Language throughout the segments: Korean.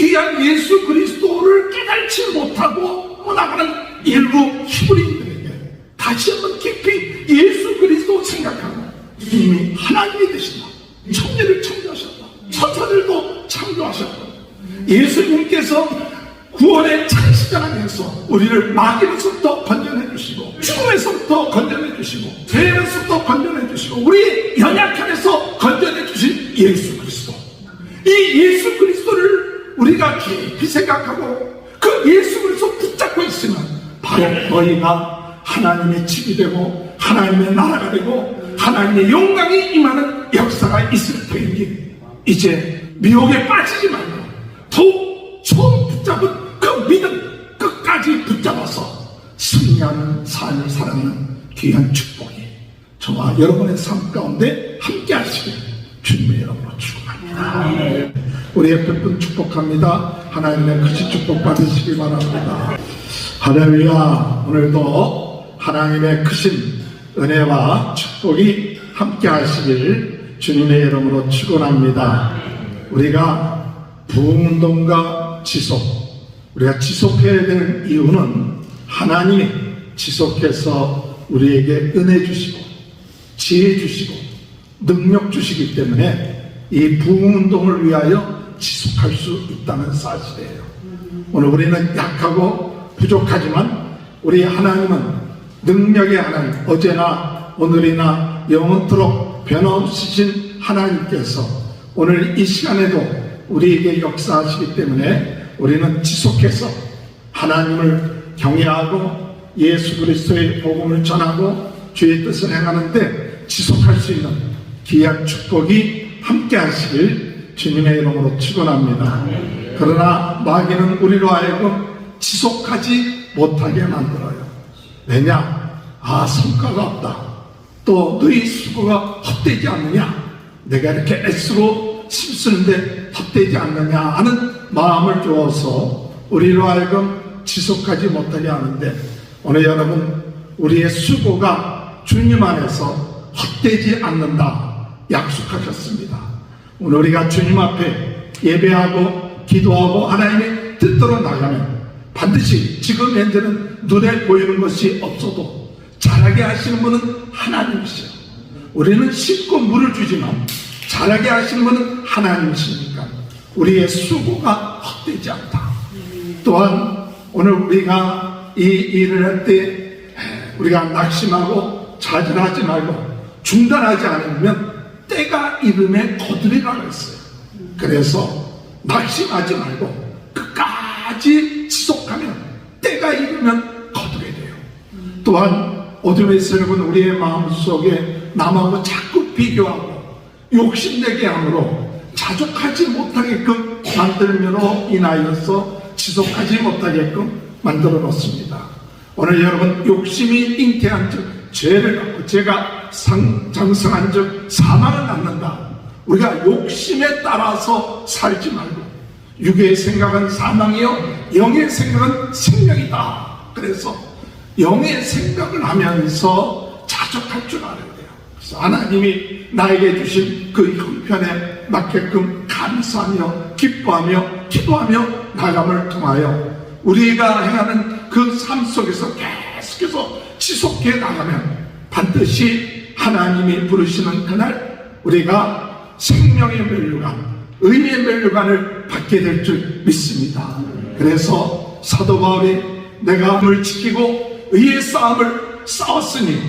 귀한 예수 그리스도를 깨달지 못하고 나가는 일부 히브리인들에게 다시 한번 깊이 예수 그리스도 생각하고 이미 하나님이 되신다, 천지를 창조하셨다, 천사들도 창조하셨다, 예수님께서 구원의 창시자라면서 우리를 마귀로부터 건져내 주시고 죽음에서부터 건져내 주시고 죄에서부터 건져내 주시고 우리 연약함에서 건져내 주신 예수 그리스도, 이 예수 그리스도를 우리가 깊이 생각하고 그 예수 그리스도 붙잡고 있으면 바로 너희가 하나님의 집이 되고 하나님의 나라가 되고 하나님의 영광이 임하는 역사가 있을 터이니 이제 미혹에 빠지지 말고 더욱 처음 붙잡은 그 믿음 끝까지 붙잡아서 승리하는 삶을 살아가는 귀한 축복이 저와 여러분의 삶 가운데 함께 하시길 주님의 이름으로 축복합니다. 우리 옆에 분 축복합니다. 하나님의 크신 축복 받으시기 바랍니다. 할렐루야. 오늘도 하나님의 크신 은혜와 축복이 함께 하시길 주님의 이름으로 축원합니다. 우리가 부흥운동과 지속, 우리가 지속해야 되는 이유는 하나님이 지속해서 우리에게 은혜 주시고 지혜 주시고 능력 주시기 때문에 이 부흥운동을 위하여 지속할 수 있다는 사실이에요. 오늘 우리는 약하고 부족하지만 우리 하나님은 능력의 하나님, 어제나 오늘이나 영원토록 변함없으신 하나님께서 오늘 이 시간에도 우리에게 역사하시기 때문에 우리는 지속해서 하나님을 경외하고 예수 그리스도의 복음을 전하고 주의 뜻을 행하는데 지속할 수 있는 귀한 축복이 함께 하시길 주님의 이름으로 축원합니다. 그러나 마귀는 우리로 하여금 지속하지 못하게 만들어요. 왜냐? 성과가 없다. 또 너희 수고가 헛되지 않느냐? 내가 이렇게 애쓰고 힘쓰는데 헛되지 않느냐 하는 마음을 주어서 우리로 하여금 지속하지 못하게 하는데 오늘 여러분, 우리의 수고가 주님 안에서 헛되지 않는다 약속하셨습니다. 오늘 우리가 주님 앞에 예배하고 기도하고 하나님의 뜻대로 나가면 반드시 지금 현재는 눈에 보이는 것이 없어도 자라게 하시는 분은 하나님이시죠. 우리는 씻고 물을 주지만 자라게 하시는 분은 하나님이시니까 우리의 수고가 헛되지 않다. 또한 오늘 우리가 이 일을 할 때 우리가 낙심하고 좌절하지 말고 중단하지 않으면 때가 이름에 거두리라고 했어요. 그래서 낙심하지 말고 끝까지 지속하면 때가 이르면 거두게 돼요. 또한 어둠에서 여러분 우리의 마음속에 남하고 자꾸 비교하고 욕심내게 함으로 자족하지 못하게끔 만들므로 인하여서 지속하지 못하게끔 만들어 놓습니다. 오늘 여러분, 욕심이 잉태한 즉 죄를 갖고 죄가 장성한 즉 사망을 낳는다. 우리가 욕심에 따라서 살지 말고 육의 생각은 사망이요 영의 생각은 생명이다. 그래서 영의 생각을 하면서 자족할 줄 알아야 돼요. 그래서 하나님이 나에게 주신 그 형편에 맞게끔 감사하며 기뻐하며 기도하며 나감을 통하여 우리가 행하는 그 삶 속에서 계속해서 지속해 나가면 반드시 하나님이 부르시는 그날 우리가 생명의 면류관, 의의 면류관을 받게 될 줄 믿습니다. 그래서 사도 바울이 내가 을 지키고 의의 싸움을 싸웠으니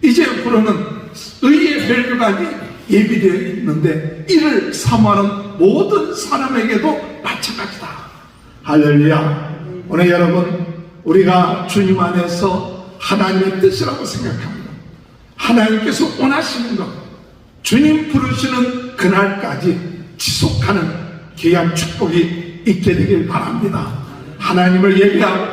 이제 앞으로는 의의 면류관이 예비되어 있는데 이를 사모하는 모든 사람에게도 마찬가지다. 할렐루야. 오늘 여러분, 우리가 주님 안에서 하나님의 뜻이라고 생각합니다. 하나님께서 원하시는 것, 주님 부르시는 그날까지 지속하는 귀한 축복이 있게 되길 바랍니다. 하나님을 예배하고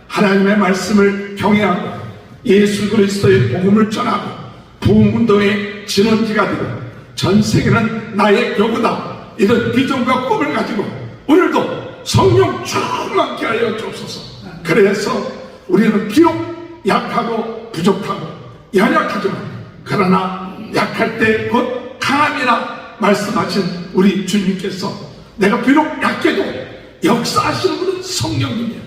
하나님의 말씀을 경외하고 예수 그리스도의 복음을 전하고 부흥운동의 진원지가 되고 전 세계는 나의 교구다, 이런 비전과 꿈을 가지고 오늘도 성령 충만케 하여 주옵소서. 그래서 우리는 비록 약하고 부족하고 연약하지만 그러나 약할 때 곧 강함이라 말씀하신 우리 주님께서 내가 비록 약해도 역사하시는 분은 성령님이에요.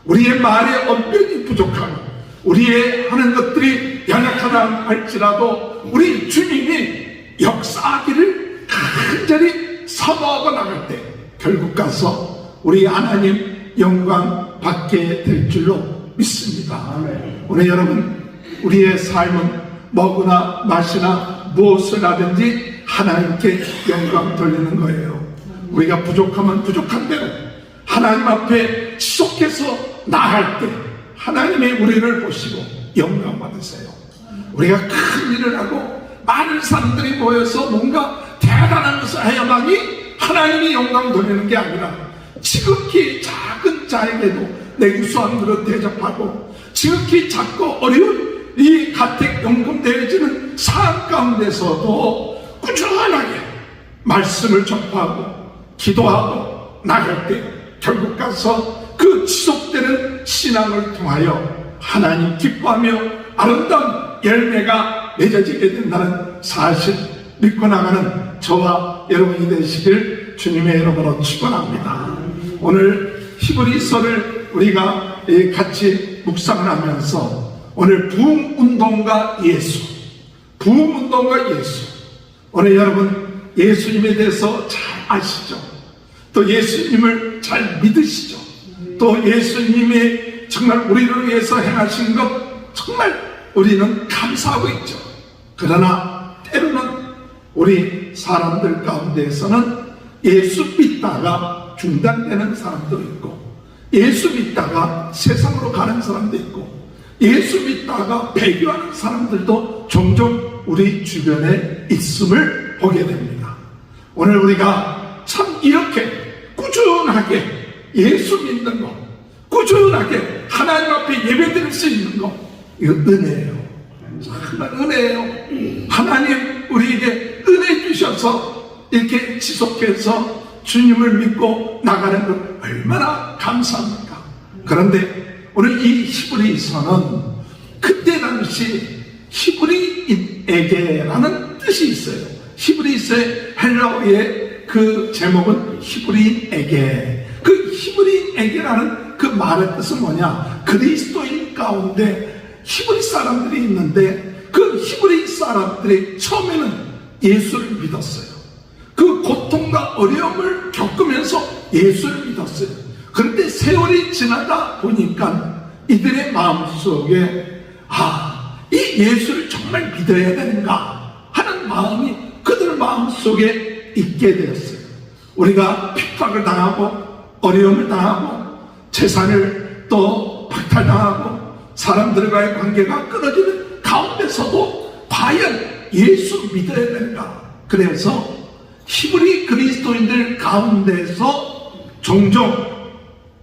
우리의 말에 언변이 부족하고 우리의 하는 것들이 연약하다 할지라도 우리 주님이 역사하기를 간절히 사모하고 나갈 때 결국 가서 우리 하나님 영광 받게 될 줄로 믿습니다. 오늘 여러분, 우리의 삶은 먹으나 마시나 무엇을 하든지 하나님께 영광 돌리는 거예요. 우리가 부족하면 부족한 대로 하나님 앞에 지속해서 나아갈 때 하나님이 우리를 보시고 영광 받으세요. 우리가 큰 일을 하고 많은 사람들이 모여서 뭔가 대단한 것을 해야만이 하나님이 영광 돌리는 게 아니라 지극히 작은 자에게도 내 유수한 그릇 대접하고 지극히 작고 어려운 이 가택연금 되어지는 삶 가운데서도 꾸준하게 말씀을 전파하고 기도하고 나갈 때 결국 가서 그 지속되는 신앙을 통하여 하나님 기뻐하며 아름다운 열매가 맺어지게 된다는 사실 믿고 나가는 저와 여러분이 되시길 주님의 이름으로 축원합니다. 오늘 히브리서를 우리가 같이 묵상을 하면서 오늘 부흥운동가 예수, 부흥운동가 예수, 오늘 여러분 예수님에 대해서 잘 아시죠? 또 예수님을 잘 믿으시죠? 또 예수님이 정말 우리를 위해서 행하신 것 정말 우리는 감사하고 있죠. 그러나 때로는 우리 사람들 가운데에서는 예수 믿다가 중단되는 사람도 있고 예수 믿다가 세상으로 가는 사람도 있고 예수 믿다가 배교하는 사람들도 종종 우리 주변에 있음을 보게 됩니다. 오늘 우리가 참 이렇게 꾸준하게 예수 믿는 것, 꾸준하게 하나님 앞에 예배드릴 수 있는 것, 이거 은혜예요. 정말 은혜예요. 하나님 우리에게 은혜 주셔서 이렇게 지속해서 주님을 믿고 나가는 것 얼마나 감사합니까? 그런데 오늘 이 히브리서는 그때 당시 히브리인에게라는 뜻이 있어요. 히브리서의 헬라어의 그 제목은 히브리인에게. 그 히브리인에게라는 그 말의 뜻은 뭐냐? 그리스도인 가운데 히브리 사람들이 있는데 그 히브리 사람들이 처음에는 예수를 믿었어요. 그 고통과 어려움을 겪으면서 예수를 믿었어요. 그런데 세월이 지나다 보니까 이들의 마음속에 이 예수를 정말 믿어야 되는가 하는 마음이 그들 마음속에 있게 되었어요. 우리가 핍박을 당하고 어려움을 당하고 재산을 또 박탈당하고 사람들과의 관계가 끊어지는 가운데서도 과연 예수 믿어야 되는가? 그래서 히브리 그리스도인들 가운데서 종종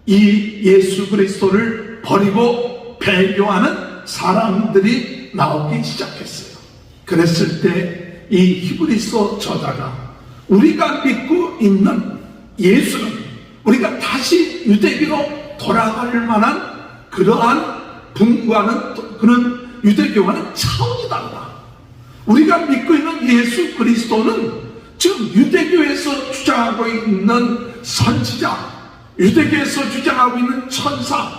이 예수 그리스도를 버리고 배교하는 사람들이 나오기 시작했어요. 그랬을 때 이 히브리서 저자가 우리가 믿고 있는 예수는 우리가 다시 유대교로 돌아갈 만한 그러한 분과는 그런 유대교와는 차원이 다르다. 우리가 믿고 있는 예수 그리스도는 지금 유대교에서 주장하고 있는 선지자, 유대교에서 주장하고 있는 천사,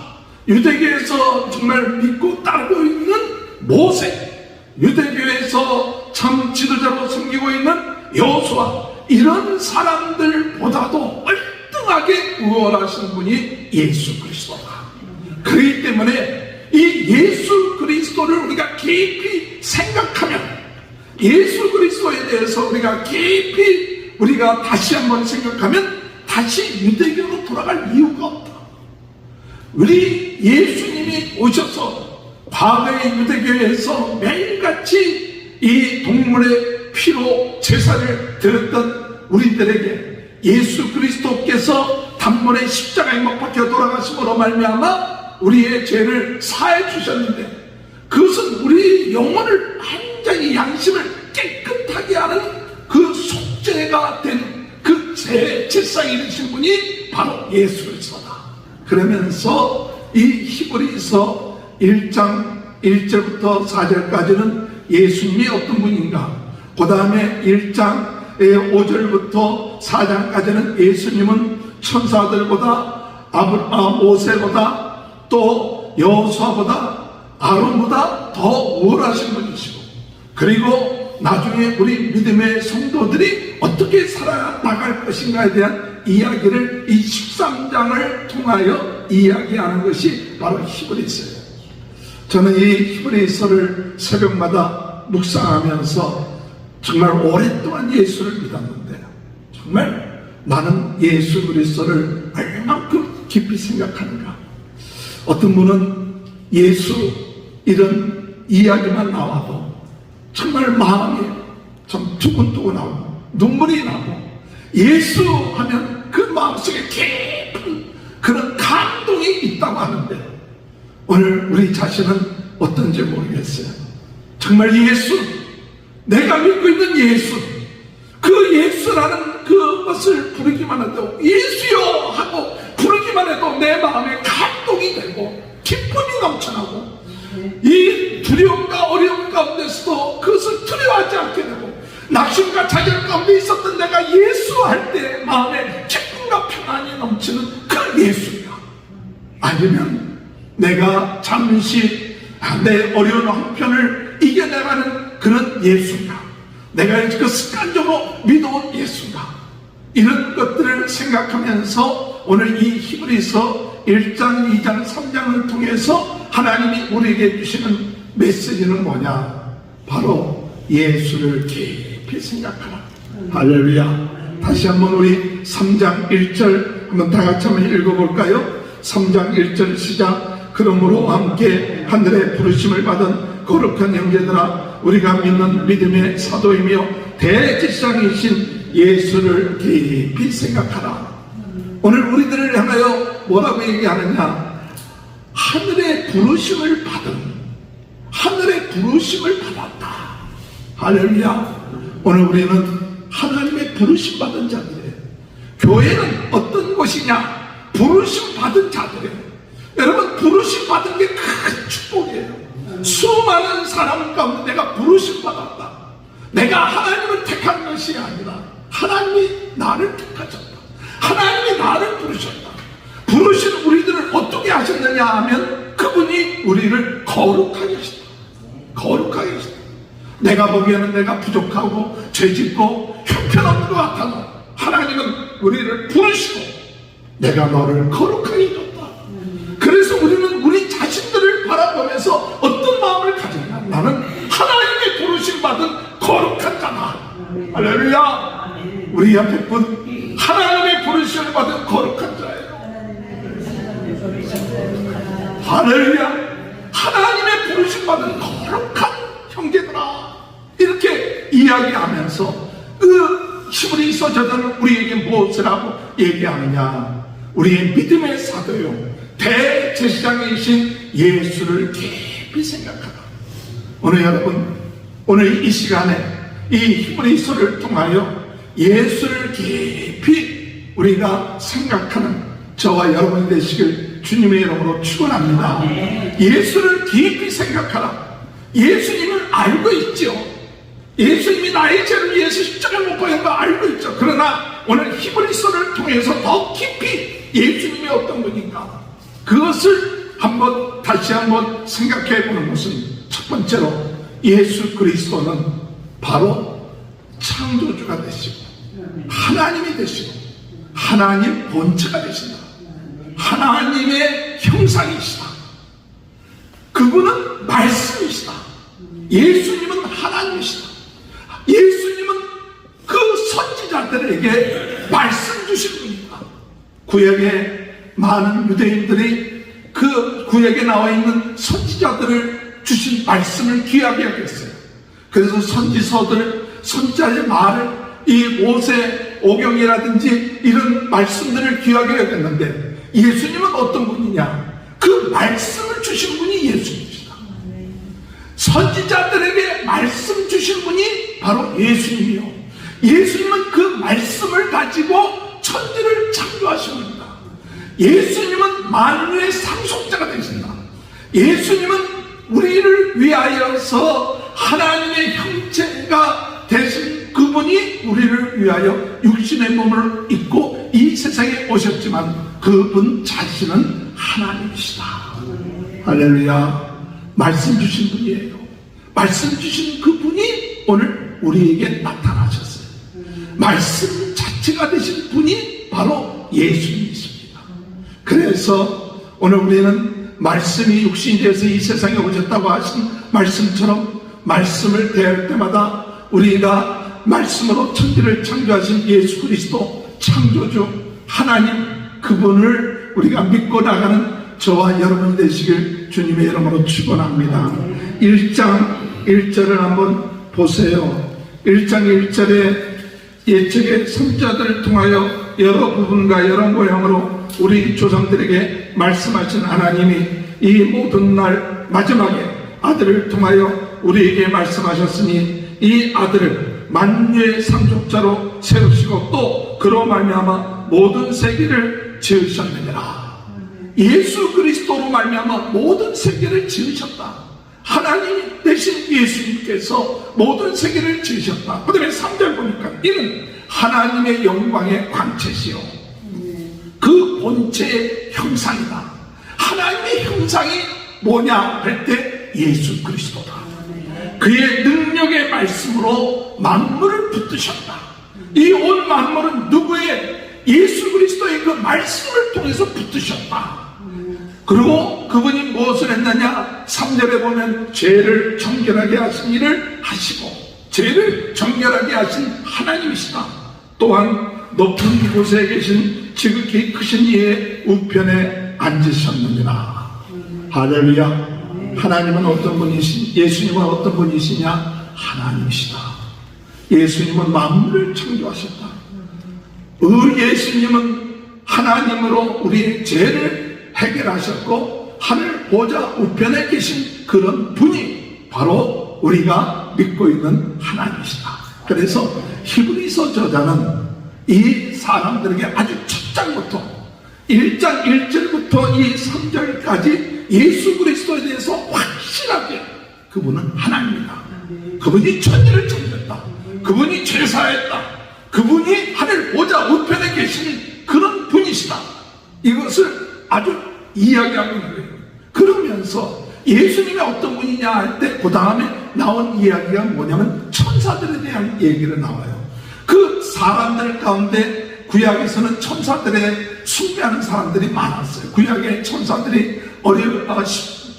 유대교에서 정말 믿고 따르고 있는 모세, 유대교에서 참 지도자로 섬기고 있는 여호수아, 이런 사람들보다도 월등하게 우월하신 분이 예수 그리스도다. 그렇기 때문에 이 예수 그리스도를 우리가 깊이 생각하면, 예수 그리스도에 대해서 우리가 깊이 우리가 다시 한번 생각하면 다시 유대교로 돌아갈 이유가 없다. 우리 예수님이 오셔서 과거의 유대교에서 매일같이 이 동물의 피로 제사를 드렸던 우리들에게 예수 그리스도께서 단번에 십자가에 못 박혀 돌아가심으로 말미암아 우리의 죄를 사해 주셨는데, 그것은 우리 영혼을 완전히 양심을 깨끗하게 하는 그 속죄가 된 그 제사에 이르신 분이 바로 예수 그리스도다. 그러면서 이 히브리서 1장 1절부터 4절까지는 예수님이 어떤 분인가, 그 다음에 1장 5절부터 4장까지는 예수님은 천사들보다 모세보다 또 여호수아보다 아론보다 더 우월하신 분이시고, 그리고 나중에 우리 믿음의 성도들이 어떻게 살아나갈 것인가에 대한 이야기를 이 13장을 통하여 이야기하는 것이 바로 히브리서예요. 저는 이 히브리서를 새벽마다 묵상하면서 정말 오랫동안 예수를 믿었는데, 정말 나는 예수 그리스도를 얼만큼 깊이 생각하는가. 어떤 분은 예수 이런 이야기만 나와도 정말 마음이 좀 두근두근하고 눈물이 나고, 예수 하면 그 마음속에 깊은 그런 감동이 있다고 하는데, 오늘 우리 자신은 어떤지 모르겠어요. 정말 예수, 내가 믿고 있는 예수, 그 예수라는 그것을 부르기만 해도, 예수여 하고 부르기만 해도 내 마음에 감동이 되고 기쁨이 넘쳐나고, 이 두려움과 어려움 가운데서도 그것을 두려워하지 않게 되고, 낙심과 좌절 가운데 있었던 내가 예수 할 때 마음에 기쁨과 평안이 넘치는 그 예수가, 아니면 내가 잠시 내 어려운 형편을 이겨내가는 그런 예수가, 내가 그 습관적으로 믿어온 예수가, 이런 것들을 생각하면서 오늘 이 히브리서 1장, 2장, 3장을 통해서 하나님이 우리에게 주시는 메시지는 뭐냐? 바로 예수를 깊이 생각하라. 할렐루야. 다시 한번 우리 3장 1절 한번 다 같이 한번 읽어볼까요? 3장 1절 시작. 그러므로 함께 하늘의 부르심을 받은 거룩한 형제들아, 우리가 믿는 믿음의 사도이며 대제사장이신 예수를 깊이 생각하라. 오늘 우리들을 향하여 뭐라고 얘기하느냐? 하늘의 부르심을 받았다. 할렐루야. 오늘 우리는 하나님의 부르심 받은 자들이에요. 교회는 어떤 곳이냐? 부르심 받은 자들이에요. 여러분, 부르심 받은 게 큰 축복이에요. 수많은 사람 가운데 내가 부르심 받았다. 내가 하나님을 택한 것이 아니라 하나님이 나를 택하셨다. 하나님이 나를 부르셨다. 부르신 우리들을 어떻게 하셨느냐 하면, 그분이 우리를 거룩하게 하셨다. 거룩하게 하셨다. 내가 보기에는 내가 부족하고 죄짓고 형편없는 것 같아도 하나님은 우리를 부르시고 내가 너를 거룩하게 해줬다. 그래서 우리는 우리 자신들을 바라보면서 어떤 마음을 가졌냐? 나는 하나님의 부르심 받은 거룩한 자다. 할렐루야. 우리 옆에 분 하나님의 부르심을 받은 거룩한 자예요. 할렐루야. 하나님의 부르심 받은 거룩한 형제들아, 이렇게 이야기하면서 그 히브리서 저자는 우리에게 무엇을 하고 얘기하느냐? 우리의 믿음의 사도요, 대제사장이신 예수를 깊이 생각하라. 오늘 여러분, 오늘 이 시간에 이 히브리서를 통하여 예수를 깊이 우리가 생각하는 저와 여러분이 되시길 주님의 이름으로 축원합니다. 예수를 깊이 생각하라. 예수님을 알고 있죠. 예수님이 나의 죄를 위해서 십자가를 못 박은 거 알고 있죠. 그러나 오늘 히브리서를 통해서 더 깊이 예수님이 어떤 분인가, 그것을 다시 한번 생각해 보는 것은, 첫 번째로 예수 그리스도는 바로 창조주가 되시고 하나님이 되시고 하나님 본체가 되신다. 하나님의 형상이시다. 그분은 말씀이시다. 예수님은 하나님이시다. 예수님은 그 선지자들에게 말씀 주신 분이다. 구약의 많은 유대인들이 그 구약에 나와 있는 선지자들을 주신 말씀을 귀하게 여겼어요. 그래서 선지자의 말을, 이 모세 오경이라든지 이런 말씀들을 귀하게 여겼는데, 예수님은 어떤 분이냐? 그 말씀을 주신 분이 예수님이시다. 선지자들에게 말씀 주신 분이 바로 예수님이요, 예수님은 그 말씀을 가지고 천지를 창조하신 분이다. 예수님은 만유의 상속자가 되신다. 예수님은 우리를 위하여서 하나님의 형체가 되신 그분이 우리를 위하여 육신의 몸을 입고 이 세상에 오셨지만 그분 자신은 하나님이시다. 할렐루야. 말씀 주신 분이에요. 말씀 주신 그분이 오늘 우리에게 나타나셨어요. 말씀 자체가 되신 분이 바로 예수님이십니다. 그래서 오늘 우리는 말씀이 육신이 되어서 이 세상에 오셨다고 하신 말씀처럼 말씀을 대할 때마다 우리가 말씀으로 천지를 창조하신 예수 그리스도 창조주 하나님 그분을 우리가 믿고 나가는 저와 여러분이 되시길 주님의 이름으로 축원합니다. 1장 1절을 한번 보세요. 1장 1절에 예측의 선자들을 통하여 여러 부분과 여러 모양으로 우리 조상들에게 말씀하신 하나님이 이 모든 날 마지막에 아들을 통하여 우리에게 말씀하셨으니 이 아들을 만유의 상속자로 세우시고 또 그로 말미암아 모든 세계를 지으셨느니라. 예수 그리스도로 말미암아 모든 세계를 지으셨다. 하나님 대신 예수님께서 모든 세계를 지으셨다. 그 다음에 3절 보니까 이는 하나님의 영광의 광채시요 그 본체의 형상이다. 하나님의 형상이 뭐냐 할 때 예수 그리스도다. 그의 능력의 말씀으로 만물을 붙드셨다. 이 온 만물은 누구의 예수 그리스도의 그 말씀을 통해서 붙드셨다. 그리고 그분이 무엇을 했느냐 3절에 보면 죄를 정결하게 하신 일을 하시고 죄를 정결하게 하신 하나님이시다. 또한 높은 곳에 계신 지극히 크신 이의 우편에 앉으셨느니라. 할렐루야. 하나님은 어떤 분이시 예수님은 어떤 분이시냐 하나님이시다. 예수님은 만물을 창조하셨다. 예수님은 하나님으로 우리의 죄를 해결하셨고 하늘 보좌 우편에 계신 그런 분이 바로 우리가 믿고 있는 하나님이시다. 그래서 히브리서 저자는 이 사람들에게 아주 첫 장부터 1장 1절부터 이 3절까지 예수 그리스도에 대해서 확실하게 그분은 하나님이다. 그분이 천지를 창조했다. 그분이 죄사했다. 그분이 하늘 보좌 우편에 계신 그런 분이시다. 이것을 아주 이야기하고 있는 거예요. 그러면서 예수님이 어떤 분이냐 할 때 그 다음에 나온 이야기가 뭐냐면 천사들에 대한 얘기를 나와요. 그 사람들 가운데 구약에서는 천사들에 숭배하는 사람들이 많았어요. 구약의 천사들이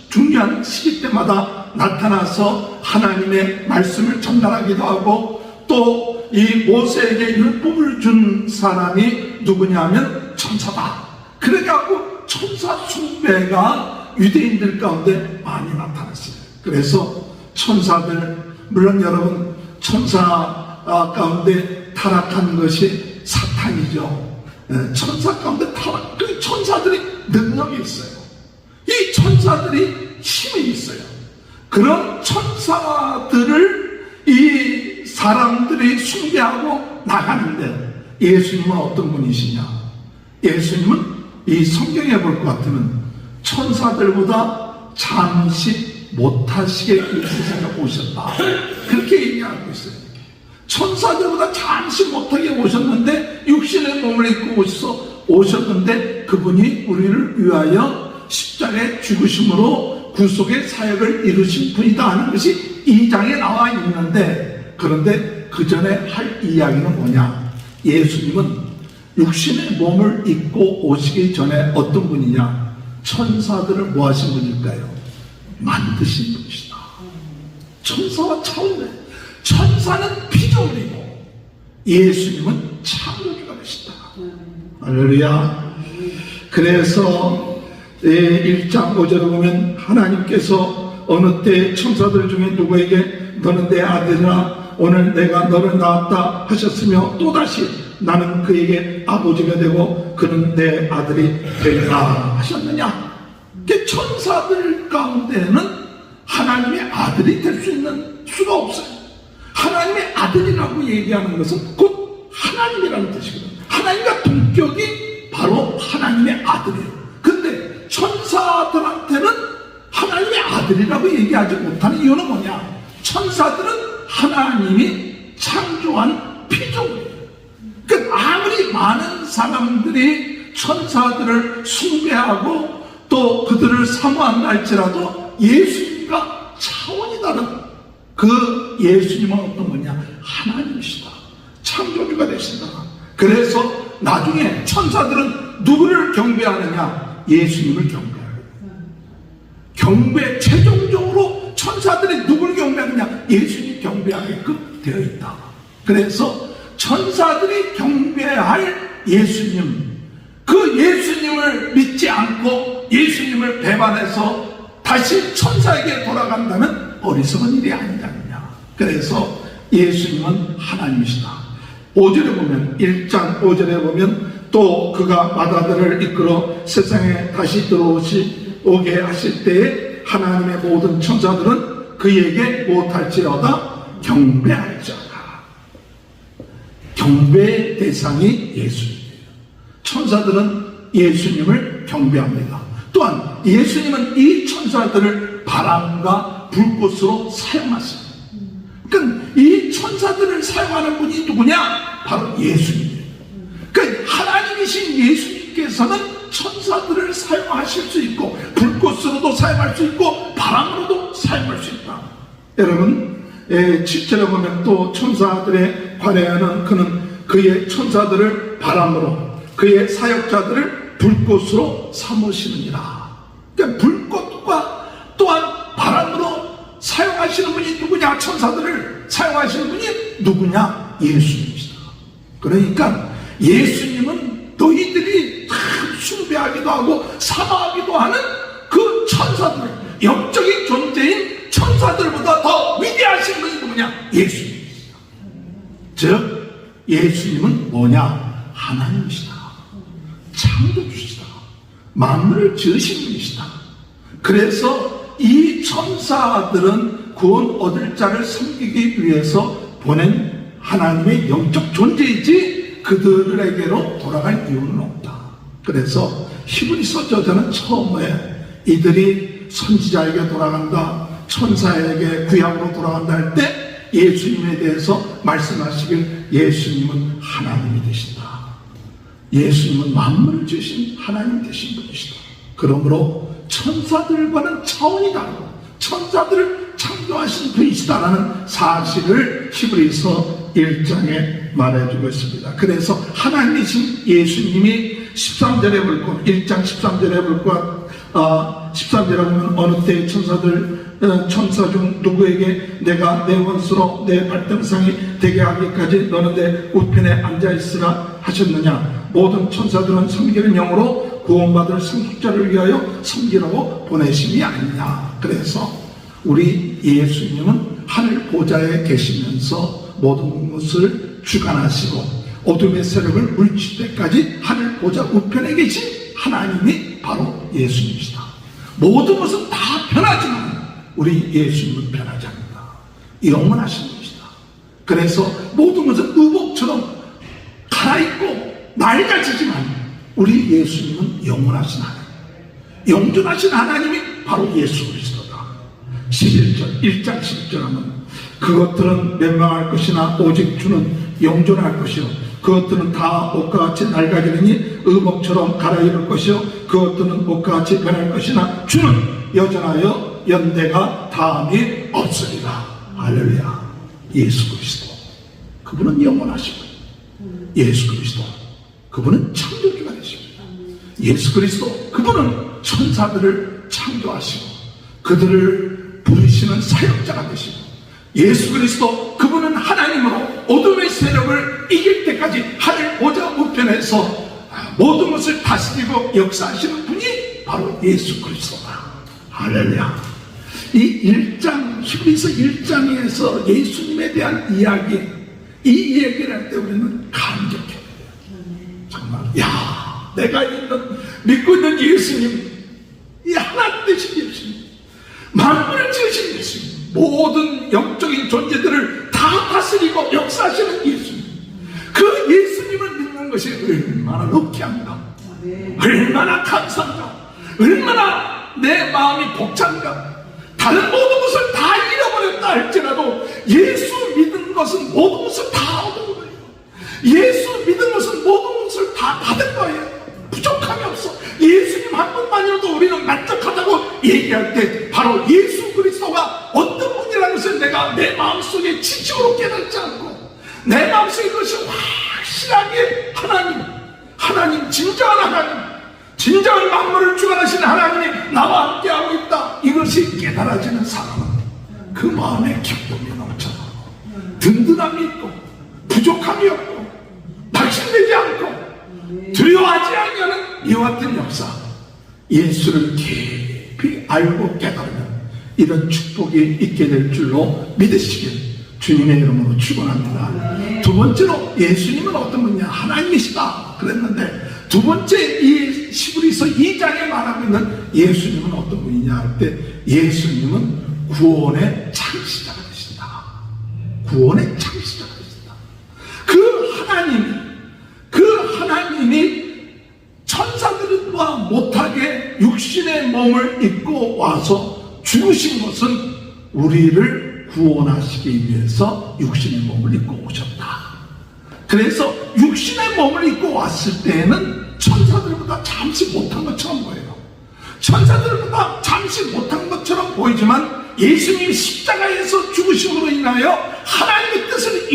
중요한 시기 때마다 나타나서 하나님의 말씀을 전달하기도 하고 또 이 모세에게 율법을 준 사람이 누구냐면 천사다. 그래갖고 천사 숭배가 유대인들 가운데 많이 나타났어요. 그래서 천사들 물론 여러분 천사 가운데 타락한 것이 사탄이죠. 천사 가운데 타락 그 천사들이 능력이 있어요. 이 천사들이 힘이 있어요. 그런 천사들을 이 사람들이 숭배하고 나가는데 예수님은 어떤 분이시냐? 예수님은 이 성경에 볼 것 같으면 천사들보다 잠시 못하시게 이 세상에 오셨다. 그렇게 얘기하고 있어요. 천사들보다 잠시 못하게 오셨는데 육신의 몸을 입고 오셨는데 그분이 우리를 위하여 십자가에 죽으심으로 구속의 사역을 이루신 분이다 하는 것이 2장에 나와 있는데 그런데 그 전에 할 이야기는 뭐냐? 예수님은 육신의 몸을 입고 오시기 전에 어떤 분이냐? 천사들을 뭐 하신 분일까요? 만드신 분이시다. 천사와 차원에 천사는 피조물이고 예수님은 창조주가 되시다. 할렐루야. 그래서 1장 5절에 보면 하나님께서 어느 때 천사들 중에 누구에게 너는 내 아들이라 오늘 내가 너를 낳았다 하셨으며 또다시 나는 그에게 아버지가 되고 그는 내 아들이 되리라 하셨느냐? 천사들 가운데는 하나님의 아들이 될 수 있는 수가 없어요. 하나님의 아들이라고 얘기하는 것은 곧 하나님이라는 뜻이거든요. 하나님과 동격이 바로 하나님의 아들이에요. 근데 천사들한테는 하나님의 아들이라고 얘기하지 못하는 이유는 뭐냐? 천사들은 하나님이 창조한 피조물이에요. 그러니까 아무리 많은 사람들이 천사들을 숭배하고 또 그들을 사모한다 할지라도 예수님과 차원이 다른 그 예수님은 어떤 거냐? 하나님이시다. 창조주가 되신다. 그래서 나중에 천사들은 누구를 경배하느냐? 예수님을 경배, 최종적으로 천사들이 누구를 경배하느냐? 예수님 경배하게끔 되어 있다. 그래서 천사들이 경배할 예수님, 그 예수님을 믿지 않고 예수님을 배반해서 다시 천사에게 돌아간다면 어리석은 일이 아니냐느냐. 그래서 예수님은 하나님이시다. 5절에 보면, 1장 5절에 보면 또 그가 마다들을 이끌어 세상에 다시 오게 하실 때에 하나님의 모든 천사들은 그에게 못할지어다 경배할지어다. 경배의 대상이 예수님이에요. 천사들은 예수님을 경배합니다. 또한 예수님은 이 천사들을 바람과 불꽃으로 사용하십니다. 그러니까 이 천사들을 사용하는 분이 누구냐? 바로 예수님이에요. 그러니까 하나님이신 예수님께서는 천사들을 사용하실 수 있고 불꽃으로도 사용할 수 있고 바람으로도 사용할 수 있다. 여러분 7절에 보면 또 천사들의 관해하는 그는 그의 천사들을 바람으로 그의 사역자들을 불꽃으로 삼으시느니라. 그러니까 불꽃과 또한 바람으로 사용하시는 분이 누구냐? 천사들을 사용하시는 분이 누구냐? 예수님이시다. 그러니까 예수님은 너희들이 숭배하기도 하고 사모하기도 하는 그 천사들, 영적인 존재인 천사들보다 더 위대하신 분이 누구냐? 예수님이시다. 즉 예수님은 뭐냐? 하나님이시다. 창조주시다. 만물을 지으신 분이시다. 그래서 이 천사들은 구원 얻을 자를 섬기기 위해서 보낸 하나님의 영적 존재이지 그들에게로 돌아갈 이유는 없다. 그래서 히브리서 저자는 처음에 이들이 선지자에게 돌아간다, 천사에게 구약으로 돌아간다 할 때 예수님에 대해서 말씀하시길 예수님은 하나님이 되신다. 예수님은 만물을 지으신 하나님 되신 분이시다. 그러므로 천사들과는 차원이 다르고 천사들을 창조하신 분이시다라는 사실을 히브리서 1장에 말해주고 있습니다. 그래서 하나님이신 예수님이 13절에 볼 것, 1장 13절에 볼 것, 13절에 보면 어느 때 천사 중 누구에게 내가 내 원수로 내 발등상이 되게 하기까지 너는 내 우편에 앉아있으라 하셨느냐. 모든 천사들은 섬기는 영으로 구원받을 상속자를 위하여 섬기라고 보내심이 아니냐. 그래서 우리 예수님은 하늘 보좌에 계시면서 모든 것을 주관하시고 어둠의 세력을 물칠 때까지 하늘 보좌 우편에 계신 하나님이 바로 예수님이시다. 모든 것은 다 변하지만 우리 예수님은 변하지 않는다. 영원하신 분이시다. 그래서 모든 것은 의복처럼 갈아입고 낡아지지만 우리 예수님은 영원하신 하나님, 영존하신 하나님이 바로 예수 그리스도다. 11절 1장 10절 하면 그것들은 멸망할 것이나 오직 주는 영존할 것이요 그것들은 다 옷과 같이 낡아지느니 의복처럼 갈아입을 것이요 그것들은 옷과 같이 변할 것이나 주는 여전하여 연대가 다함이 없으리라. 할렐루야. 예수 그리스도 그분은 영원하신 분. 예수 그리스도 그분은 창조주가 되십니다. 예수 그리스도 그분은 천사들을 창조하시고 그들을 부르시는 사역자가 되시고 예수 그리스도 그분은 하나님으로 어둠의 세력을 이길 때까지 하늘 보좌 우편에서 모든 것을 다스리고 역사하시는 분이 바로 예수 그리스도다. 할렐루야. 이 1장 히브리서 1장에서 예수님에 대한 이야기, 이 이야기를 할 때 우리는 감격해야 돼요. 정말 야, 내가 믿고 있는 예수님, 이 하나님 되신 예수님, 만물을 지으신 예수님, 모든 영적인 존재들을 다 다스리고 역사하시는 예수님, 그 예수님을 믿는 것이 얼마나 높게합니다. 얼마나 감사한가, 얼마나 내 마음이 벅찬가. 다른 모든 것을 다 잃어버렸다 할지라도 예수 믿는 것은 모든 것을 다 얻은 거예요. 예수 믿은 것은 모든 것을 다 받은 거예요. 부족함이 없어. 예수님 한 분만이라도 우리는 만족하다고 얘기할 때 바로 예수 그리스도가 어떤 분이라는 것을 내가 내 마음속에 지식으로 깨닫지 않고 내 마음속에 그것이 확실하게 하나님 진정한 하나님, 진정한 만물을 주관하시는 하나님이 나와 함께하고 있다, 이것이 깨달아지는 사람은 그 마음에 기쁨이 넘쳐나고 든든함이 있고 부족함이 없고 낙심되지 않고 두려워하지 않으면 이와 같은 역사, 예수를 깊이 알고 깨달으면 이런 축복이 있게 될 줄로 믿으시길 주님의 이름으로 축원합니다. 두 번째로 예수님은 어떤 분이냐, 하나님이시다 그랬는데, 두 번째 이 히브리서 2장에 말하고 있는 예수님은 어떤 분이냐 할 때, 예수님은 구원의 창시자가 되신다. 구원의 창시자가 되신다. 그 하나님이 천사들과 못하게 육신의 몸을 입고 와서 죽으신 것은 우리를 구원하시기 위해서 육신의 몸을 입고 오셨다. 그래서 육신의 몸을 입고 왔을 때에는 천사들보다 잠시 못한 것처럼 보여요. 천사들보다 잠시 못한 것처럼 보이지만 예수님이 십자가에서 죽으심으로 인하여 하나님의 뜻을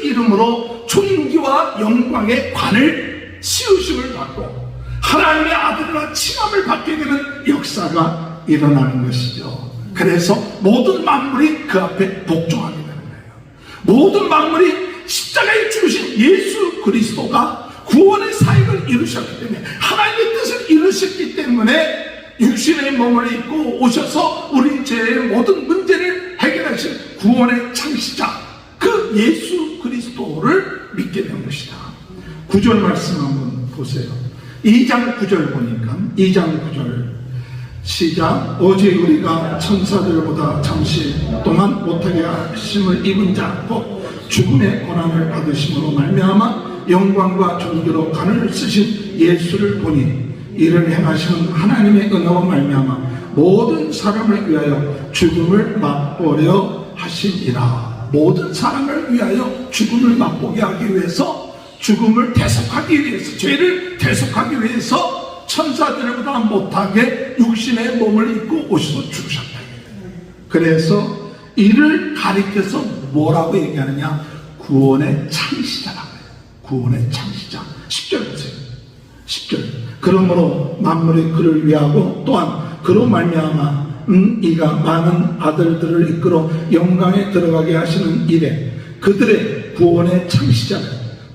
이름으로 존귀와 영광의 관을 씌우심을 받고 하나님의 아들과 칭함을 받게 되는 역사가 일어나는 것이죠. 그래서 모든 만물이 그 앞에 복종하게 되는 거예요. 모든 만물이 십자가에 죽으신 예수 그리스도가 구원의 사역을 이루셨기 때문에, 하나님의 뜻을 이루셨기 때문에 육신의 몸을 입고 오셔서 우리 죄의 모든 문제를 해결하신 구원의 창시자, 그 예수 그리스도를 믿게 된 것이다. 9절 말씀 한번 보세요. 2장 9절 보니까 2장 9절 시작. 오직 우리가 천사들보다 잠시 동안 못하게 하심을 입은 자 곧 죽음의 고난을 받으심으로 말미암아 영광과 존귀로 간을 쓰신 예수를 보니 이를 행하시는 하나님의 은혜와 말미암아 모든 사람을 위하여 죽음을 맛보려 하시니라. 모든 사람을 위하여 죽음을 맛보게 하기 위해서, 죽음을 대속하기 위해서, 죄를 대속하기 위해서 천사들보다 못하게 육신의 몸을 입고 오셔서 죽으셨다. 그래서 이를 가리켜서 뭐라고 얘기하느냐, 구원의 창시자라고 해요. 구원의 창시자. 10절 보세요. 10절. 그러므로 만물이 그를 위하고 또한 그로 말미암아 이가 많은 아들들을 이끌어 영광에 들어가게 하시는 일에 그들의 구원의 창시자를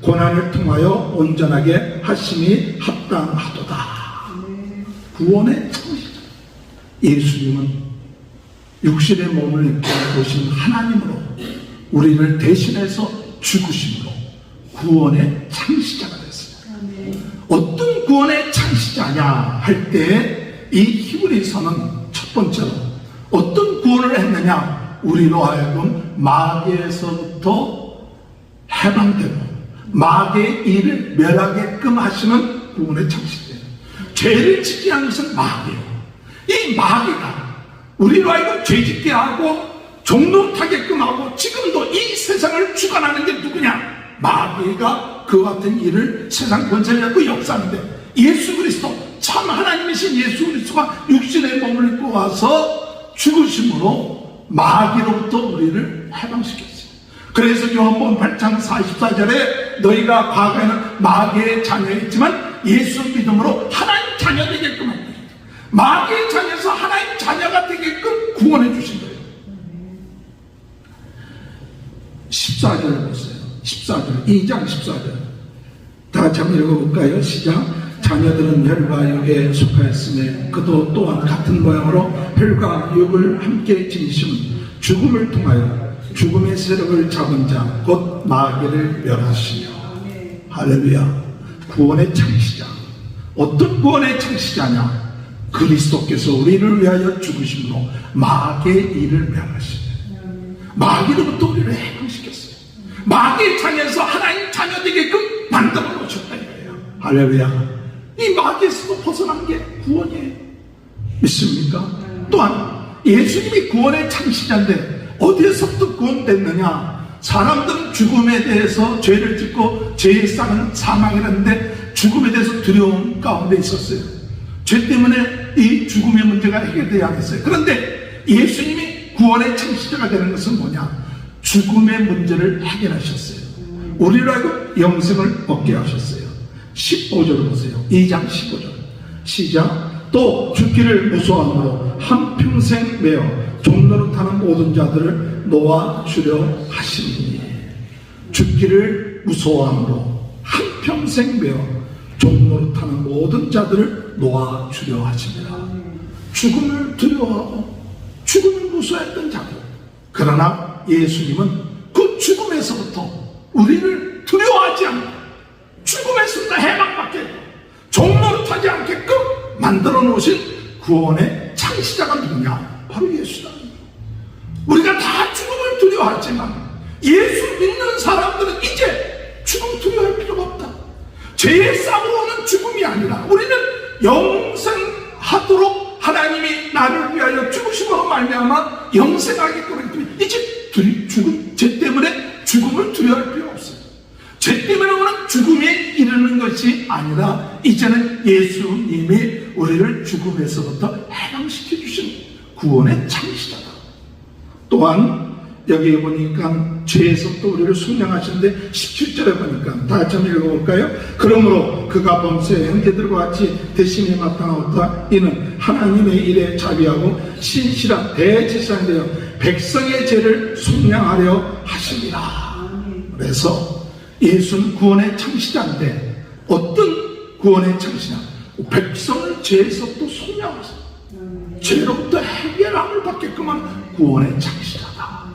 고난을 통하여 온전하게 하심이 합당하도다. 구원의 창시자 예수님은 육신의 몸을 입고 오신 하나님으로 우리를 대신해서 죽으심으로 구원의 창시자가 됐습니다. 어떤 구원의 창시자냐 할 때 이 히브리서는 첫 번째로 어떤 구원을 했느냐, 우리로 하여금 마귀에서부터 해방되고 마귀의 일을 멸하게끔 하시는 구원의 창시자예요. 죄를 짓게 하는 것은 마귀예요. 이 마귀가 우리로 하여금 죄짓게 하고 종노릇하게끔 하고 지금도 이 세상을 주관하는 게 누구냐? 마귀가 그 같은 일을 세상 권세를 갖고 역사하는데, 예수 그리스도 참 하나님이신 예수 그리스도가 육신의 몸을 입고 와서 죽으심으로 마귀로부터 우리를 해방시켰어요. 그래서 요한복음 8장 44절에 너희가 과거에는 마귀의 자녀였지만 예수 믿음으로 하나님 자녀 되게끔 합니다. 마귀의 자녀에서 하나님 자녀가 되게끔 구원해 주신 거예요. 14절 보세요. 14절, 2장 14절 다 같이 한번 읽어볼까요? 시작. 자녀들은 혈과 육에 속하였으며 그도 또한 같은 모양으로 혈과 육을 함께 지니심은 죽음을 통하여 죽음의 세력을 잡은 자 곧 마귀를 멸하시며. 할렐루야. 구원의 창시자. 어떤 구원의 창시자냐? 그리스도께서 우리를 위하여 죽으심으로 마귀의 일을 멸하시며 마귀로부터 우리를 해방시켰어요. 마귀의 창에서 하나님 자녀 되게끔 만들어 놓으셨다 이거예요. 할렐루야. 이 마귀에서도 벗어난 게 구원이에요. 믿습니까? 또한 예수님이 구원의 창시자인데 어디에서부터 구원됐느냐? 사람들은 죽음에 대해서 죄를 짓고 죄의 싹은 사망이라는데 죽음에 대해서 두려움 가운데 있었어요. 죄 때문에 이 죽음의 문제가 해결되어야 했어요. 그런데 예수님이 구원의 창시자가 되는 것은 뭐냐? 죽음의 문제를 해결하셨어요. 우리로 하여금 영생을 얻게 하셨어요. 15절 보세요. 2장 15절 시작. 또 죽기를 무서워함으로 한평생 매어 종노릇하는 모든 자들을 놓아주려 하시니. 죽기를 무서워함으로 한평생 매어 종노릇하는 모든 자들을 놓아주려 하십니다. 죽음을 두려워하고 죽음을 무서워했던 자들, 그러나 예수님은 그 죽음에서부터 우리를 두려워하지 않고 죽음에서부터 해방받게 종노릇하지 않게끔 만들어 놓으신 구원의 창시자가 누구냐? 바로 예수다. 우리가 다 죽음을 두려워하지만 예수 믿는 사람들은 이제 죽음 두려워할 필요가 없다. 죄의 싹으로 오는 죽음이 아니라 우리는 영생하도록 하나님이 나를 위하여 죽으심으로 말미암아 영생하기 때문에 이제 죽음, 죄 때문에 죽음을 두려워할 필요가 없어요. 죄 때문에 오는 죽음에 이르는 것이 아니라 이제는 예수님이 우리를 죽음에서부터 해방시켜 주신 구원의 창시자다. 또한 여기 보니까 죄에서부터 우리를 속량하시는데 17절에 보니까 다 같이 한번 읽어볼까요? 그러므로 그가 범죄의 형제들과 같이 대신에 마땅하였다. 이는 하나님의 일에 자비하고 신실한 대제사장이 되어 백성의 죄를 속량하려 하십니다. 그래서 예수는 구원의 창시자인데 어떤 구원의 창시자? 백성을 죄에서부터 속량하셔. 죄로부터 해결함을 받게끔 하는 구원의 창시자다.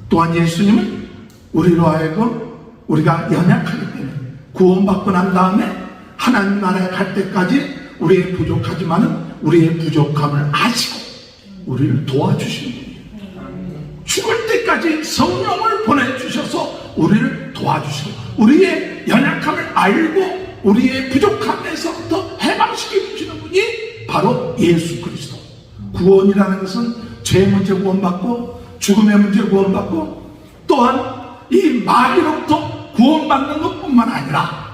또한 예수님은 우리로 하여금 우리가 연약하기 때문에 구원받고 난 다음에 하나님 나라에 갈 때까지 우리의 부족하지만은 우리의 부족함을 아시고 우리를 도와주시는 분이에요. 죽을 때까지 성령을 보내주셔서 우리를 도와주시고 우리의 연약함을 알고 우리의 부족함에서부터 해방시켜 주시는 분이 바로 예수 그리스도. 구원이라는 것은 죄 문제 구원받고 죽음의 문제 구원받고 또한 이 마귀로부터 구원받는 것뿐만 아니라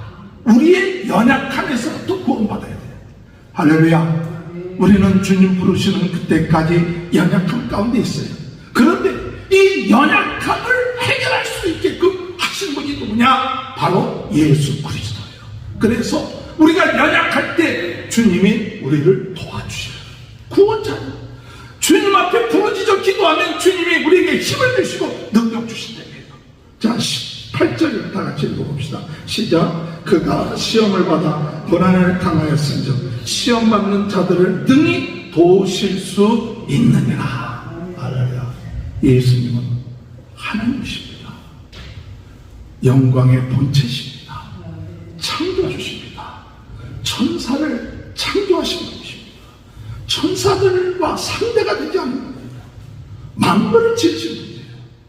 우리의 연약함에서부터 구원받아야 돼요. 할렐루야. 우리는 주님 부르시는 그때까지 연약함 가운데 있어요. 그런데 이 연약함을 해결할 수 있게끔 하신 분이 누구냐? 바로 예수 그리스도예요. 그래서 우리가 연약할 때 주님이 우리를 도와주셔요. 구원자예요. 주님 앞에 부르짖어 기도하면 주님이 우리에게 힘을 주시고 능력 주신다고 해요. 자, 18절을 다 같이 읽어봅시다. 시작. 그가 시험을 받아 고난을 당하였은즉 시험 받는 자들을 능히 도우실 수 있느니라. 할렐루야. 예수님은 하나님이십니다. 영광의 본체십니다. 창조주십니다. 천사를 창조하신 분이십니다. 천사들과 상대가 되지 않는 분이에요. 만물을 지으신 분이에요.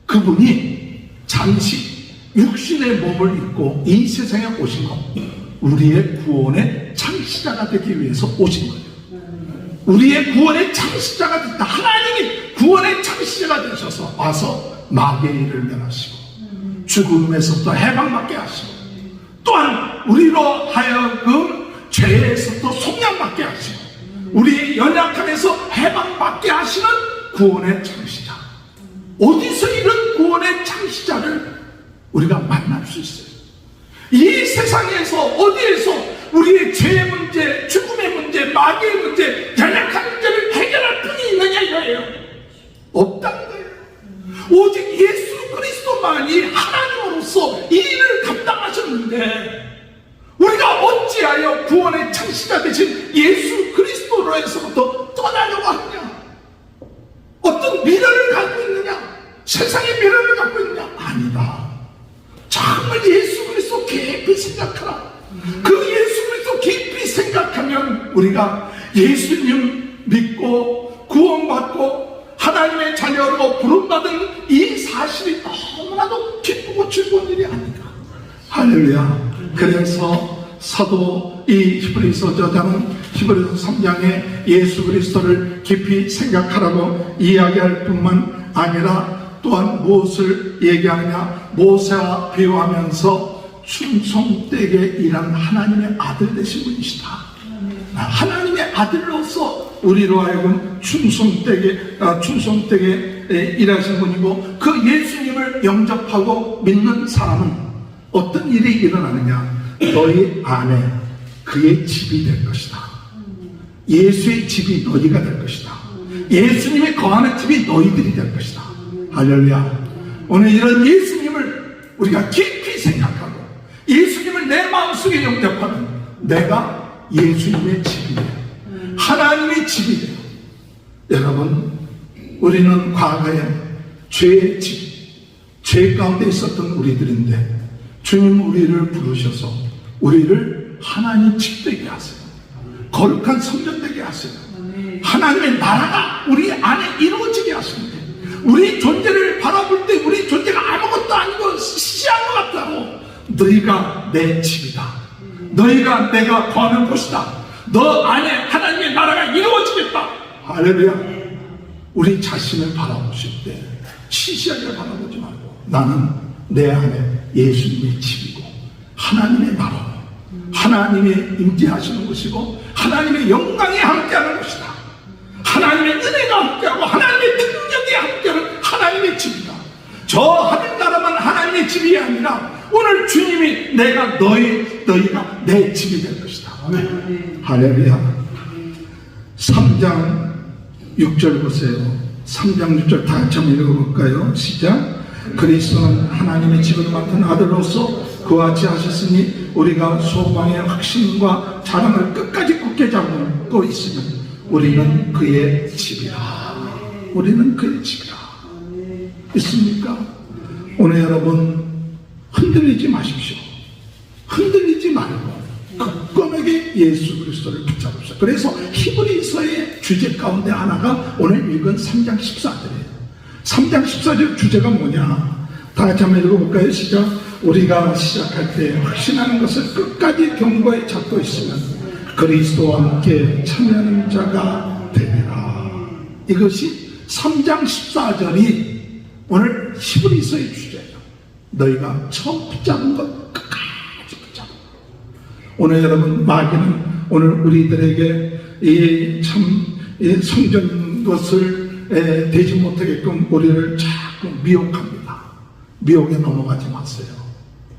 그분이 잠시 육신의 몸을 입고 이 세상에 오신 것, 우리의 구원의 창시자가 되기 위해서 오신 거예요. 우리의 구원의 창시자가 됐다. 하나님이 구원의 창시자가 되셔서 와서 마귀의 일을 멸하시고 죽음에서부터 해방받게 하시고 또한 우리로 하여금 죄에서부터 속량받게 하시고 우리의 연약함에서 해방받게 하시는 구원의 창시자. 어디서 이런 구원의 창시자를 우리가 만날 수 있어요? 이 세상에서 어디에서 우리의 죄의 문제, 죽음의 문제, 마귀의 문제, 연약한 문제를 해결할 분이 있느냐 이거예요. 없다는 거예요. 오직 예수 그리스도만이 하나님으로서 이 일을 감당하셨는데 우리가 어찌하여 구원의 창시자 되신 예수 그리스도로 해서부터 떠나려고 하느냐? 어떤 미래를 갖고 있느냐? 세상의 미래를 갖고 있느냐? 아니다. 정말 예수 그리스도 깊이 생각하라. 그 예수 그리스도 깊이 생각하면 우리가 예수님 믿고 구원받고 하나님의 자녀로 부름받은 이 사실이 너무나도 기쁘고 즐거운 일이 아닌가. 할렐루야. 그래서 사도 이 히브리서 저자는 히브리서 3장에 예수 그리스도를 깊이 생각하라고 이야기할 뿐만 아니라 또한 무엇을 얘기하느냐? 모세와 비유하면서 충성되게 일한 하나님의 아들 되신 분이시다. 하나님의 아들로서 우리로 하여금 충성되게 일하신 분이고, 그 예수님을 영접하고 믿는 사람은 어떤 일이 일어나느냐? 너희 안에 그의 집이 될 것이다. 예수의 집이 너희가 될 것이다. 예수님이 거하는 집이 너희들이 될 것이다. 할렐루야. 오늘 이런 예수님을 우리가 깊이 생각하고 예수님을 내 마음속에 영접하면 내가 예수님의 집이 돼요. 하나님의 집이 돼요. 여러분, 우리는 과거에 죄의 집, 죄 가운데 있었던 우리들인데 주님 우리를 부르셔서 우리를 하나님 집 되게 하세요. 거룩한 성전 되게 하세요. 하나님의 나라가 우리 안에 이루어지게 하십니다. 우리 존재를 바라볼 때 우리 존재가 아무것도 아니고 시시한 것 같다고, 너희가 내 집이다. 너희가 내가 거하는 곳이다. 너 안에 하나님의 나라가 이루어지겠다. 할렐루야. 우리 자신을 바라보실 때 시시하게 바라보지 말고, 나는 내 안에 예수님의 집이고 하나님의 나라, 하나님의 임재하시는 곳이고 하나님의 영광이 함께하는 곳이다. 하나님의 은혜가 함께하고 하나님의 능력이 함께하는 하나님의 집이다. 저 하늘나라만 하나님의 집이 아니라 오늘 주님이 너희가 내 집이 될 것이다. 아멘. 할렐루야. 3장 6절 보세요. 3장 6절 다 같이 한번 읽어볼까요? 시작. 그리스도는 하나님의 집을 맡은 아들로서 그와 같이 하셨으니 우리가 소망의 확신과 자랑을 끝까지 굳게 잡고 있으면 우리는 그의 집이라. 우리는 그의 집이라. 있습니까? 오늘 여러분 흔들리지 마십시오. 흔들리지 말고 굳건하게 예수 그리스도를 붙잡읍시다. 그래서 히브리서의 주제 가운데 하나가 오늘 읽은 3장 14절이에요. 3장 14절 주제가 뭐냐? 다 같이 한번 읽어볼까요? 시작. 우리가 시작할 때 확신하는 것을 끝까지 견고히 잡고 있으면 그리스도와 함께 참여하는 자가 되리라. 이것이 3장 14절이 오늘 히브리서의 주제예요. 너희가 처음 붙잡은 것 끝까지 붙잡은 것. 오늘 여러분, 마귀는 오늘 우리들에게 이 성전 것을 되지 못하게끔 우리를 자꾸 미혹합니다. 미혹에 넘어가지 마세요.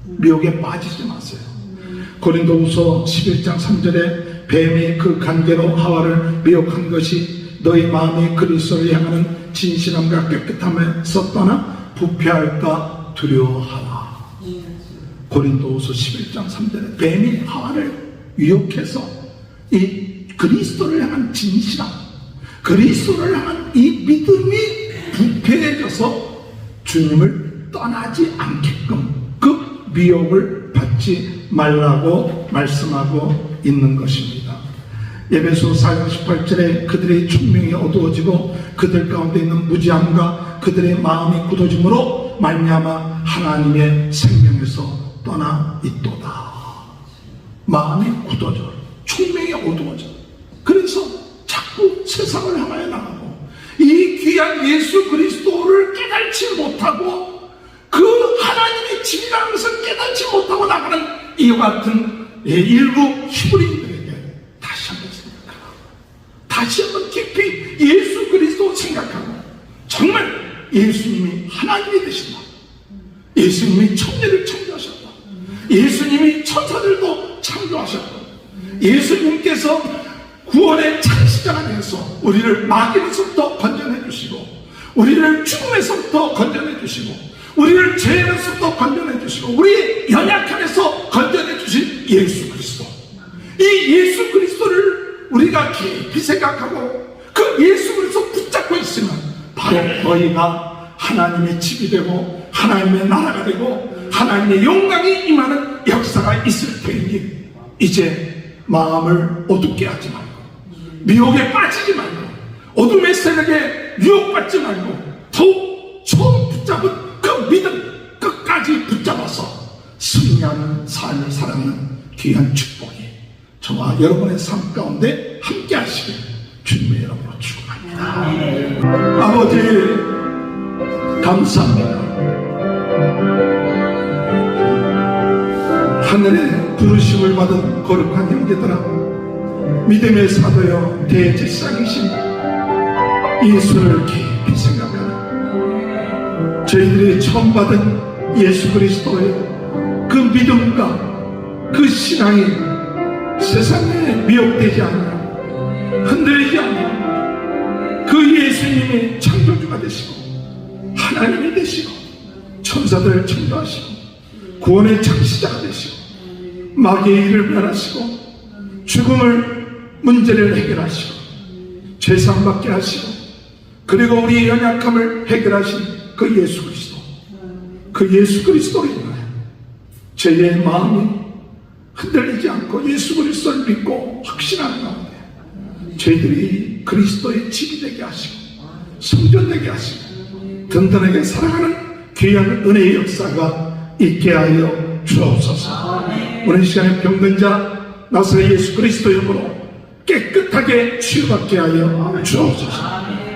미혹에 빠지지 마세요. 고린도후서 11장 3절에 뱀이 그 관계로 하와를 미혹한 것이 너희 마음이 그리스도를 향하는 진실함과 깨끗함에서 떠나 부패할까 두려워하라. 고린도후서 11장 3절에 뱀이 하와를 유혹해서 이 그리스도를 향한 진실함, 그리스도를 향한 이 믿음이 부패해져서 주님을 떠나지 않게끔 그 미혹을 받지 말라고 말씀하고 있는 것입니다. 에베소 4장 18절에 그들의 총명이 어두워지고 그들 가운데 있는 무지함과 그들의 마음이 굳어짐으로 말미암아 하나님의 생명에서 떠나 있도다. 마음이 굳어져, 총명이 어두워져. 그래서 자꾸 세상을 향하여 나가고 이 귀한 예수 그리스도를 깨달지 못하고 그 하나님의 집이라는 것을 깨닫지 못하고 나가는 이와 같은 일부 히브리인들에게 다시 한번 생각하고, 다시 한번 깊이 예수 그리스도 생각하고, 정말 예수님이 하나님이 되신다. 예수님이 천지를 창조하셨다. 예수님이 천사들도 창조하셨다. 예수님께서 구원의 창시자가 되어서 우리를 마귀로부터 건져내 주시고, 우리를 죽음에서부터 건져내 주시고, 우리를 죄에서부터 건져내 주시고, 우리의 연약함에서 건져내 주신 예수 그리스도. 이 예수 그리스도를 우리가 깊이 생각하고 그 예수 그리스도 붙잡고 있으면 바로 너희가 하나님의 집이 되고 하나님의 나라가 되고 하나님의 영광이 임하는 역사가 있을 테니, 이제 마음을 어둡게 하지 말고 미혹에 빠지지 말고 어둠의 세력에 유혹받지 말고 더욱 처음 붙잡은 그 믿음 끝까지 붙잡아서 승리하는 삶을 살아가는 귀한 축복이 저와 여러분의 삶 가운데 함께 하시길 주님의 이름으로 축원합니다. 아버지, 감사합니다. 하늘의 부르심을 받은 거룩한 형제들아, 믿음의 사도여 대제사장이신 예수를 깊이 생각하라. 저희들이 처음 받은 예수 그리스도의 그 믿음과 그 신앙이 세상에 미혹되지 않아 흔들리지 않아 그 예수님이 창조주가 되시고 하나님이 되시고 천사들을 창조하시고 구원의 창시자가 되시고 마귀의 일을 멸하시고 죽음을 문제를 해결하시고 죄상받게 하시고 그리고 우리의 연약함을 해결하신 그 예수 그리스도, 그 예수 그리스도로 인하여 저희의 마음이 흔들리지 않고 예수 그리스도를 믿고 확신하는 가운데 저희들이 그리스도의 집이 되게 하시고 성전되게 하시고 든든하게 살아가는 귀한 은혜의 역사가 있게 하여 주옵소서. 오늘 시간에 병든 자 나사렛 예수 그리스도 이름으로 깨끗하게 치유받게 하여 주옵소서.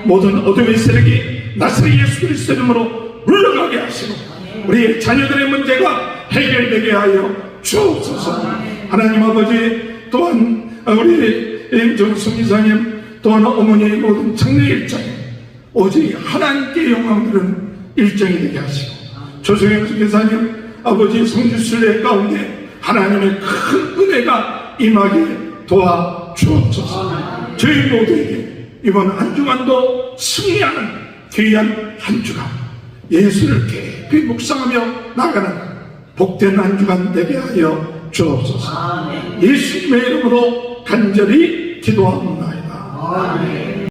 모든 어둠의 세력이 나사렛 예수 그리스도 이름으로 물러가게 하시고 우리의 자녀들의 문제가 해결되게 하여 주옵소서. 하나님 아버지, 또한 우리 임종숙 이사님, 또한 어머니의 모든 장례 일정에 오직 하나님께 영광 드리는 일정이 되게 하시고 조성현 선교사님 아버지 성주순례 가운데 하나님의 큰 은혜가 임하게 도와주옵소서. 저희 모두에게 이번 한 주간도 승리하는 귀한 한 주간, 예수를 깊이 묵상하며 나가는 복된 한 주간 되게 하여 주옵소서. 예수님의 이름으로 간절히 기도합니다.